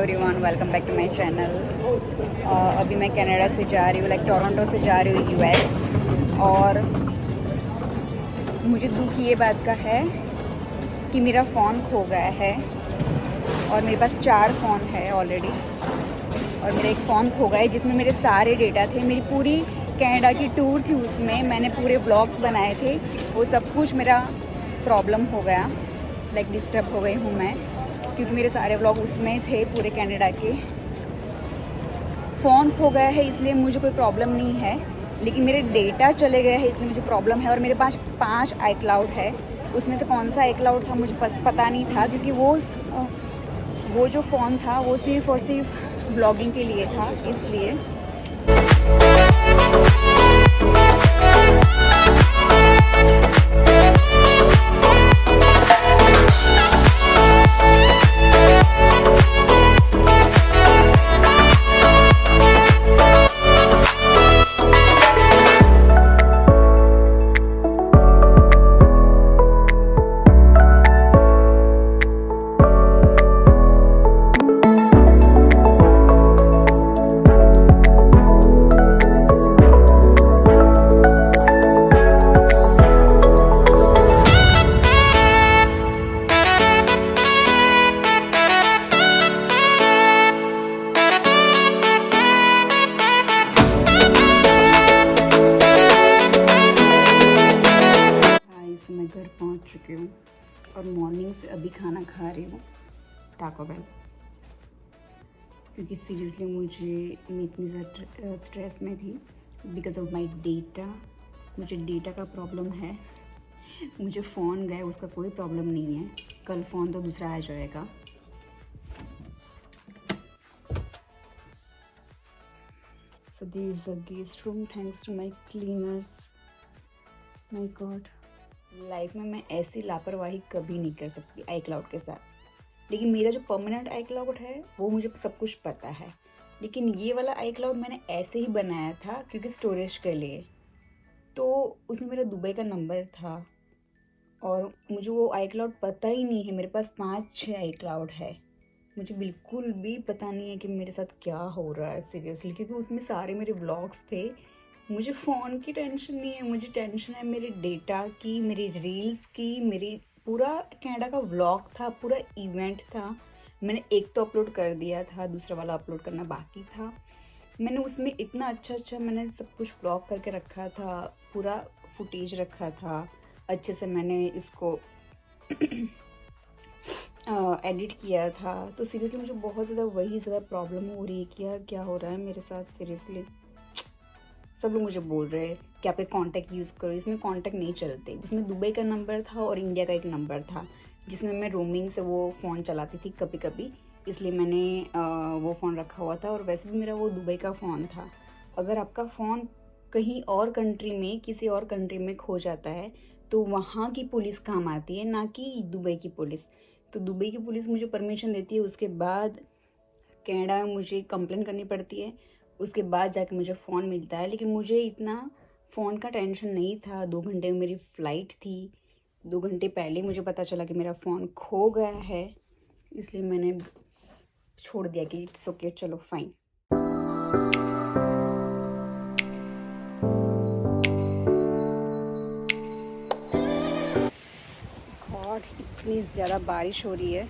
Everyone, welcome back to my channel. अभी मैं Canada से जा रही हूँ, लाइक टोरंटो से जा रही हूँ यूएस। और मुझे दुख ये बात का है कि मेरा फ़ोन खो गया है और मेरे पास 4 फ़ोन है ऑलरेडी। और मेरा एक फ़ोन खो गया है जिसमें मेरे सारे डेटा थे, मेरी पूरी कनाडा की टूर थी, उसमें मैंने पूरे ब्लॉग्स बनाए थे, वो सब कुछ मेरा प्रॉब्लम हो गया, लाइक डिस्टर्ब हो गई हूँ मैं, क्योंकि मेरे सारे व्लॉग उसमें थे पूरे कनाडा के। फ़ोन खो गया है इसलिए मुझे कोई प्रॉब्लम नहीं है, लेकिन मेरे डेटा चले गए हैं इसलिए मुझे प्रॉब्लम है। और मेरे पास 5 iCloud है, उसमें से कौन सा iCloud था मुझे पता नहीं था, क्योंकि वो जो फ़ोन था वो सिर्फ़ और सिर्फ ब्लॉगिंग के लिए था, इसलिए। मैं घर पहुंच चुकी हूँ और मॉर्निंग से अभी खाना खा रही हूँ टाको बेल, क्योंकि सीरियसली मैं इतनी ज़्यादा स्ट्रेस में थी बिकॉज ऑफ माई डेटा। मुझे डेटा का प्रॉब्लम है। मुझे फ़ोन गए उसका कोई प्रॉब्लम नहीं है, कल फ़ोन तो दूसरा आ जाएगा। So this is a guest room thanks to my cleaners. My god, life में मैं ऐसी लापरवाही कभी नहीं कर सकती iCloud के साथ। लेकिन मेरा जो परमानेंट iCloud है वो मुझे सब कुछ पता है, लेकिन ये वाला iCloud मैंने ऐसे ही बनाया था क्योंकि स्टोरेज के लिए। तो उसमें मेरा दुबई का नंबर था और मुझे वो iCloud पता ही नहीं है। मेरे पास 5-6 iCloud है, मुझे बिल्कुल भी पता नहीं है कि मेरे साथ क्या हो रहा है सीरियसली, क्योंकि उसमें सारे मेरे व्लॉग्स थे। मुझे फ़ोन की टेंशन नहीं है, मुझे टेंशन है मेरे डेटा की, मेरी रील्स की, मेरी पूरा कनाडा का व्लॉग था, पूरा इवेंट था। मैंने एक तो अपलोड कर दिया था, दूसरा वाला अपलोड करना बाकी था। मैंने उसमें इतना अच्छा मैंने सब कुछ व्लॉग करके रखा था, पूरा फुटेज रखा था अच्छे से, मैंने इसको एडिट किया था। तो सीरियसली मुझे बहुत ज़्यादा वही ज़्यादा प्रॉब्लम हो रही है कि यार क्या हो रहा है मेरे साथ सीरियसली। सब लोग मुझे बोल रहे हैं कि आप एक कॉन्टैक्ट यूज़ करो। इसमें कॉन्टैक्ट नहीं चलते, उसमें दुबई का नंबर था और इंडिया का एक नंबर था, जिसमें मैं रोमिंग से वो फ़ोन चलाती थी कभी कभी, इसलिए मैंने वो फ़ोन रखा हुआ था। और वैसे भी मेरा वो दुबई का फ़ोन था। अगर आपका फ़ोन कहीं और कंट्री में, किसी और कंट्री में खो जाता है तो वहाँ की पुलिस काम आती है, ना कि दुबई की पुलिस। तो दुबई की पुलिस मुझे परमिशन देती है, उसके बाद कनाडा में मुझे कंप्लेन करनी पड़ती है, उसके बाद जाके मुझे फ़ोन मिलता है। लेकिन मुझे इतना फ़ोन का टेंशन नहीं था। 2 घंटे में मेरी फ़्लाइट थी, 2 घंटे पहले मुझे पता चला कि मेरा फ़ोन खो गया है, इसलिए मैंने छोड़ दिया कि इट्स ओके, चलो फाइन। गॉड, इतनी ज़्यादा बारिश हो रही है।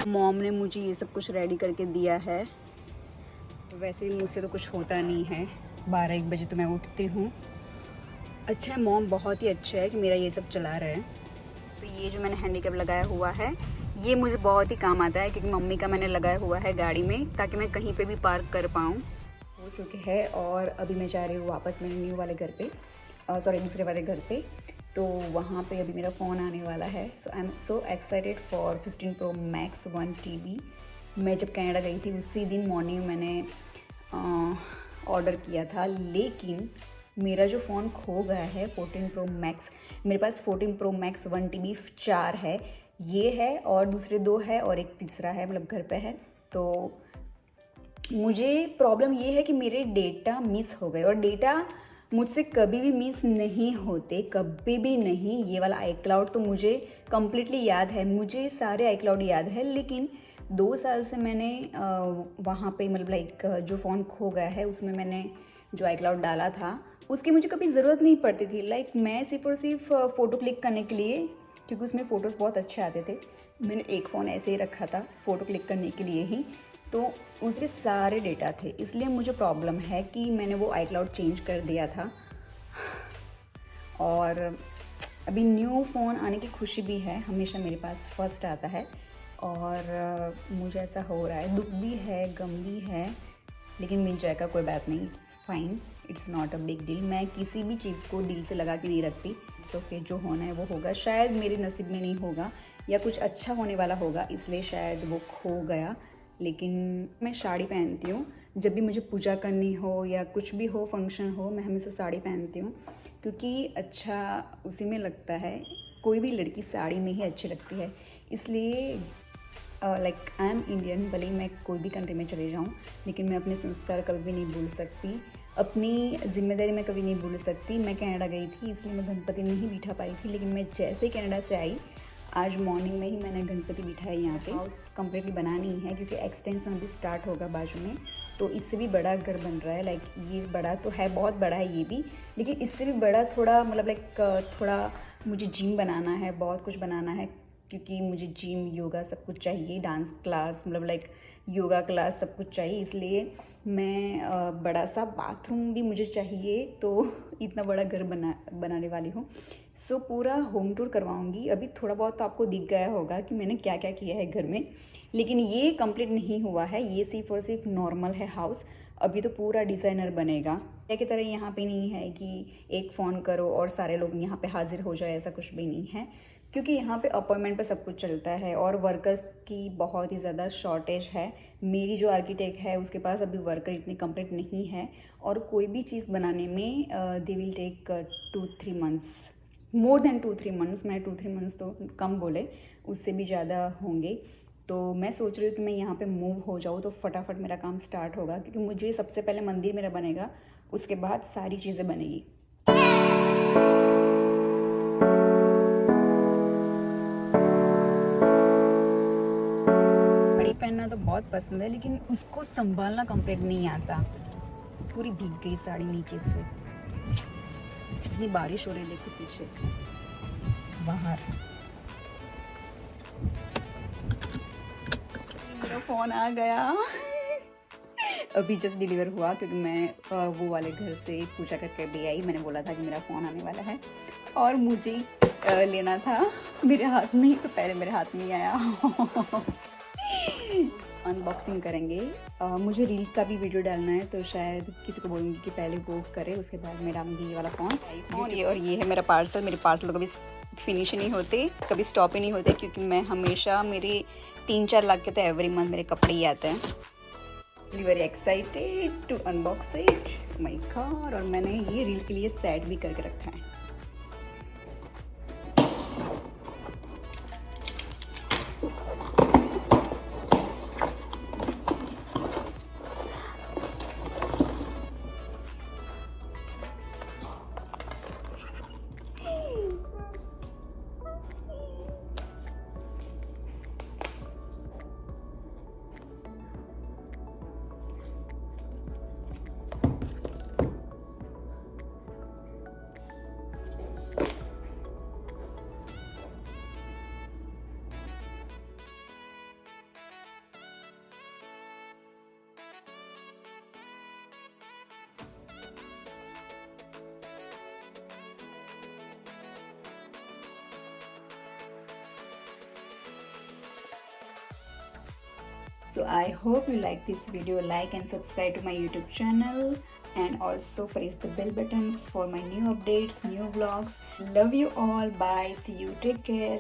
मॉम ने मुझे ये सब कुछ रेडी करके दिया है। वैसे भी मुझसे तो कुछ होता नहीं है, 12-1 बजे तो मैं उठती हूँ। अच्छा है, मॉम बहुत ही अच्छा है कि मेरा ये सब चला रहा है। तो ये जो मैंने हैंडीकैप लगाया हुआ है ये मुझे बहुत ही काम आता है, क्योंकि मम्मी का मैंने लगाया हुआ है गाड़ी में, ताकि मैं कहीं पे भी पार्क कर पाऊँ। हो चुके हैं और अभी मैं जा रही हूँ वापस मेरे न्यू वाले घर पे, सॉरी दूसरे वाले घर पे। तो वहाँ पे अभी मेरा फ़ोन आने वाला है। So I am so excited for 15 Pro Max 1 TB। मैं जब कनाडा गई थी उसी दिन मॉर्निंग मैंने ऑर्डर किया था, लेकिन मेरा जो फ़ोन खो गया है 14 Pro Max, मेरे पास 14 Pro Max 1 TB 4 है, ये है और दूसरे 2 है और एक तीसरा है, मतलब घर पे है। तो मुझे प्रॉब्लम ये है कि मेरे डेटा मिस हो गए, और डेटा मुझसे कभी भी मिस नहीं होते, कभी भी नहीं। ये वाला आई क्लाउड तो मुझे कम्प्लीटली याद है, मुझे सारे आई क्लाउड याद है, लेकिन 2 साल से मैंने वहाँ पे मतलब लाइक जो फ़ोन खो गया है उसमें मैंने जो आई क्लाउड डाला था उसकी मुझे कभी ज़रूरत नहीं पड़ती थी। लाइक मैं सिर्फ और सिर्फ फ़ोटो क्लिक करने के लिए, क्योंकि उसमें फ़ोटोज़ बहुत अच्छे आते थे, मैंने एक फ़ोन ऐसे ही रखा था फ़ोटो क्लिक करने के लिए ही, तो उसके सारे डेटा थे। इसलिए मुझे प्रॉब्लम है कि मैंने वो आई क्लाउड चेंज कर दिया था। और अभी न्यू फ़ोन आने की खुशी भी है, हमेशा मेरे पास फर्स्ट आता है। और मुझे ऐसा हो रहा है, दुख भी है, गम भी है, लेकिन मिल जाएगा, कोई बात नहीं, it's fine, it's not a big deal. मैं किसी भी चीज़ को दिल से लगा के नहीं रखती। इट्स ओके, जो होना है वो होगा। शायद मेरे नसीब में नहीं होगा या कुछ अच्छा होने वाला होगा, इसलिए शायद वो खो गया। लेकिन मैं साड़ी पहनती हूँ जब भी मुझे पूजा करनी हो या कुछ भी हो, फंक्शन हो, मैं हमेशा साड़ी पहनती हूँ, क्योंकि अच्छा उसी में लगता है। कोई भी लड़की साड़ी में ही अच्छी लगती है। इसलिए लाइक आई एम इंडियन, भले ही मैं कोई भी कंट्री में चले जाऊँ, लेकिन मैं अपने संस्कार कभी भी नहीं भूल सकती, अपनी जिम्मेदारी मैं कभी नहीं भूल सकती। मैं कनाडा गई थी, इसलिए मैं गणपति नहीं बिठा पाई थी, लेकिन मैं जैसे ही कनाडा से आई, आज मॉर्निंग में ही मैंने गणपति बिठाया यहाँ पे। हाउस कम्प्लीटली बना नहीं है क्योंकि एक्सटेंशन अभी स्टार्ट होगा बाजू में, तो इससे भी बड़ा घर बन रहा है। लाइक ये बड़ा तो है, बहुत बड़ा है ये भी, लेकिन इससे भी बड़ा थोड़ा, मतलब लाइक थोड़ा मुझे जिम बनाना है, बहुत कुछ बनाना है, क्योंकि मुझे जिम, योगा सब कुछ चाहिए, डांस क्लास, मतलब लाइक योगा क्लास सब कुछ चाहिए। इसलिए मैं बड़ा सा बाथरूम भी मुझे चाहिए, तो इतना बड़ा घर बनाने वाली हूँ। सो पूरा होम टूर करवाऊँगी। अभी थोड़ा बहुत तो आपको दिख गया होगा कि मैंने क्या क्या किया है घर में, लेकिन ये कंप्लीट नहीं हुआ है, ये सिर्फ और सिर्फ नॉर्मल है हाउस। अभी तो पूरा डिज़ाइनर बनेगा। की तरह यहाँ पे नहीं है कि एक फ़ोन करो और सारे लोग यहाँ पे हाजिर हो जाए, ऐसा कुछ भी नहीं है, क्योंकि यहाँ पे अपॉइंटमेंट पे सब कुछ चलता है और वर्कर्स की बहुत ही ज़्यादा शॉर्टेज है। मेरी जो आर्किटेक्ट है उसके पास अभी वर्कर इतनी कंप्लीट नहीं है, और कोई भी चीज़ बनाने में they will take 2-3 months, more than 2-3 months. मैं 2-3 मंथ्स तो कम बोले, उससे भी ज़्यादा होंगे। तो मैं सोच रही हूँ कि मैं यहाँ पे मूव हो जाऊँ तो फटाफट मेरा काम स्टार्ट होगा, क्योंकि मुझे सबसे पहले मंदिर मेरा बनेगा, उसके बाद सारी चीज़ें बनेगी। साड़ी पहनना तो बहुत पसंद है, लेकिन उसको संभालना कंप्लीट नहीं आता। पूरी भीग गई साड़ी नीचे से, इतनी बारिश हो रही है, देखो पीछे बाहर। मेरा फ़ोन आ गया अभी जस्ट डिलीवर हुआ, क्योंकि मैं वो वाले घर से पूजा करके भी आई। मैंने बोला था कि मेरा फ़ोन आने वाला है और मुझे लेना था मेरे हाथ में ही, तो पहले मेरे हाथ में ही आया अनबॉक्सिंग करेंगे। मुझे रील का भी वीडियो डालना है, तो शायद किसी को बोलूँगी कि पहले वो करे, उसके बाद मैं डालूँगी ये वाला फ़ोन। ये और ये है मेरा पार्सल। मेरे पार्सल कभी फिनिश ही नहीं होते, कभी स्टॉप ही नहीं होते, क्योंकि मैं हमेशा, मेरे 3-4 लाख के तो एवरी मंथ मेरे कपड़े ही आते हैं। Very excited to unbox it, my god. और मैंने ये रील के लिए सेट भी करके रखा है। So I hope you like this video. Like and subscribe to my YouTube channel, and also press the bell button for my new updates, new vlogs. Love you all. Bye. See you. Take care.